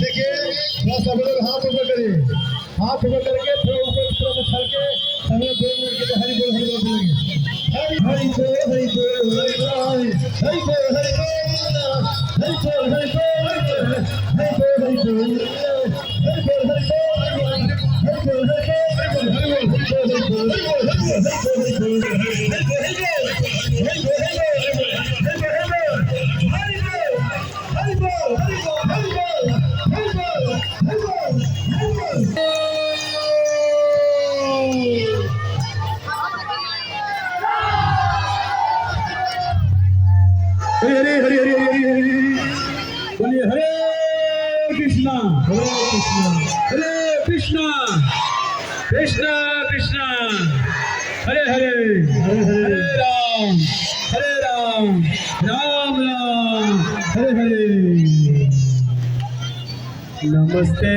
देखिए थोड़ा सा लोग हाथ ऊपर करिए, हाथ ऊपर करके थोड़ा ऊपर तरफ उछाल के हमें 2 मिनट के लिए हरि बोल बोलेंगे। हरि हरि बोल हरि बोल हरि बोल हरि बोल हरि बोल हरि बोल हरि बोल हरि बोल हरि बोल हरे हरे हरे हरे हरे हरे बोलिए हरे कृष्णा हरे कृष्णा हरे कृष्णा कृष्णा कृष्णा हरे हरे हरे हरे हरे राम राम राम हरे हरे नमस्ते